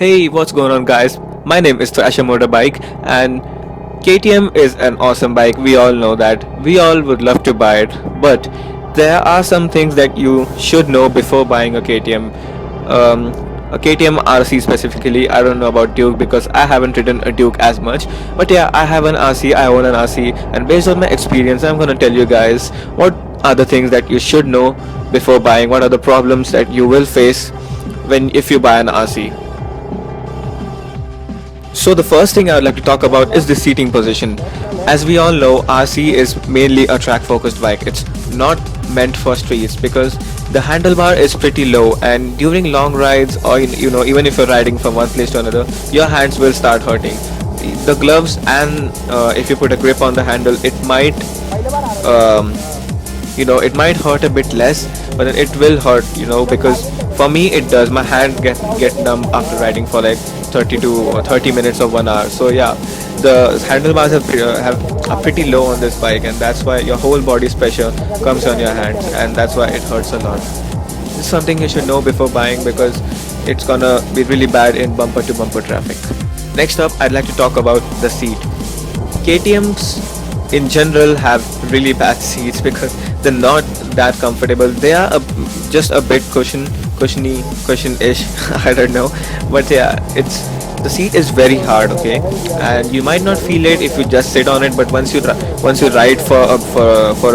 Hey, what's going on, guys? My name is Thrasher Motorbike, and KTM is an awesome bike. We all know that. We all would love to buy it, but there are some things that you should know before buying a KTM. A KTM RC specifically. I don't know about Duke because I haven't ridden a Duke as much. But yeah, I have an RC. I own an RC, and based on my experience, I'm gonna tell you guys what are the things that you should know before buying. What are the problems that you will face when if you buy an RC. So the first thing I would like to talk about is the seating position. As we all know, RC is mainly a track focused bike. It's not meant for streets because the handlebar is pretty low, and during long rides or even if you're riding from one place to another, your hands will start hurting. The gloves and if you put a grip on the handle, um, it might hurt a bit less, but then it will hurt, because for me it does. My hand get numb after riding for like 32 or 30 minutes or 1 hour. So yeah, the handlebars are pretty low on this bike, and that's why your whole body's pressure comes on your hands, and that's why it hurts a lot. This is something you should know before buying because it's gonna be really bad in bumper to bumper traffic. Next up, I'd like to talk about the seat. KTM's in general have really bad seats because they're not that comfortable. They are just a bit cushion-ish. I don't know, but yeah, it's the seat is very hard, okay, and you might not feel it if you just sit on it, but once you ride for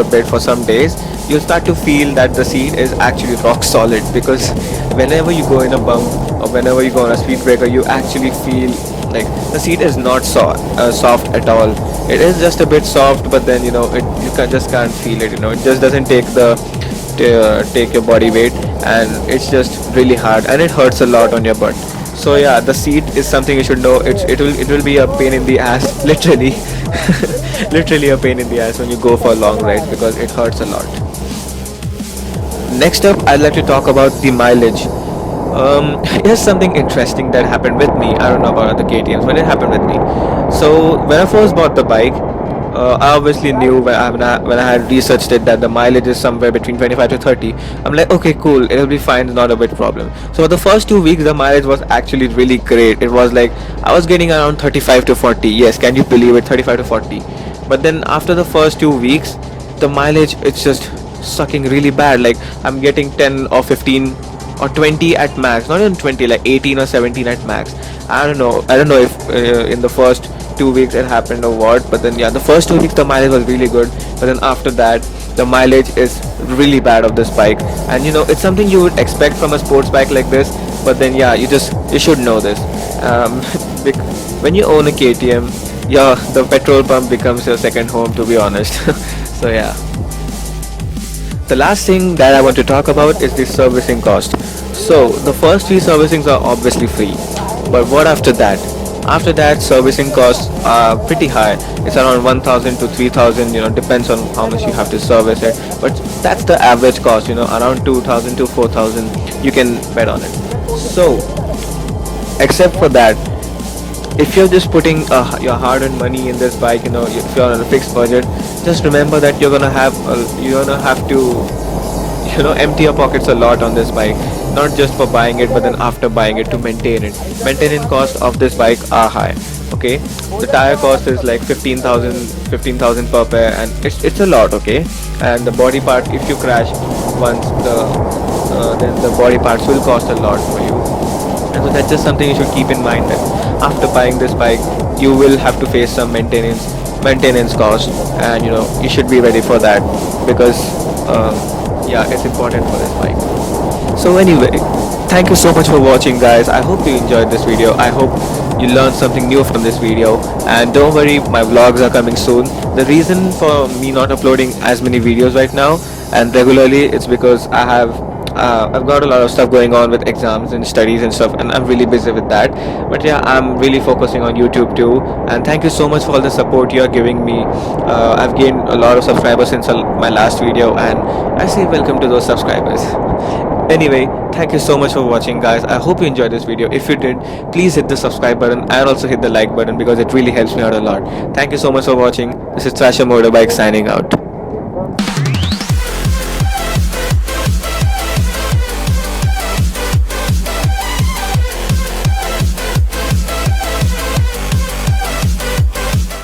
a bit for some days, you'll start to feel that the seat is actually rock solid, because whenever you go in a bump or whenever you go on a speed breaker, you actually feel like the seat is not soft at all. It is just a bit soft, but then just can't feel it. It just doesn't take your body weight, and it's just really hard, and it hurts a lot on your butt. So yeah, the seat is something you should know. It will be a pain in the ass, literally, literally a pain in the ass when you go for long rides because it hurts a lot. Next up, I'd like to talk about the mileage. Here's something interesting that happened with me. I don't know about other KTM's, but it happened with me. So when I first bought the bike, I obviously knew when I had researched it that the mileage is somewhere between 25 to 30. I'm like, okay, cool, it'll be fine, not a big problem. So for the first 2 weeks, the mileage was actually really great. It was like I was getting around 35 to 40. Yes, can you believe it? 35 to 40. But then after the first 2 weeks, the mileage, it's just sucking really bad. Like I'm getting 10 or 15 or 20 at max, not even 20, like 18 or 17 at max. I don't know if in the first 2 weeks it happened or what, but then yeah, the first 2 weeks the mileage was really good, but then after that the mileage is really bad of this bike. And it's something you would expect from a sports bike like this, but then yeah, you should know this. When you own a KTM, yeah, the petrol pump becomes your second home, to be honest. So yeah, the last thing that I want to talk about is the servicing cost. So the first 3 servicings are obviously free, but what after that? After that, servicing costs are pretty high. It's around 1,000 to 3,000. Depends on how much you have to service it. But that's the average cost. Around 2,000 to 4,000. You can bet on it. So, except for that, if you're just putting your hard-earned money in this bike, if you're on a fixed budget, just remember that you're gonna have to empty your pockets a lot on this bike, not just for buying it, but then after buying it to maintain it. Maintenance costs of this bike are high. Okay, the tire cost is like 15,000 per pair, and it's a lot. Okay, and the body part, if you crash once, then the body parts will cost a lot for you. And so that's just something you should keep in mind, that after buying this bike, you will have to face some maintenance cost, and you should be ready for that, because yeah, it's important for this bike. So anyway, thank you so much for watching, guys. I hope you enjoyed this video. I hope you learned something new from this video, and don't worry, my vlogs are coming soon. The reason for me not uploading as many videos right now and regularly, it's because I've got a lot of stuff going on with exams and studies and stuff, and I'm really busy with that. But yeah, I'm really focusing on YouTube too, and thank you so much for all the support you're giving me. I've gained a lot of subscribers since my last video, and I say welcome to those subscribers. Anyway, thank you so much for watching, guys. I hope you enjoyed this video. If you did, please hit the subscribe button and also hit the like button, because it really helps me out a lot. Thank you so much for watching. This is Thrasher Motorbike signing out.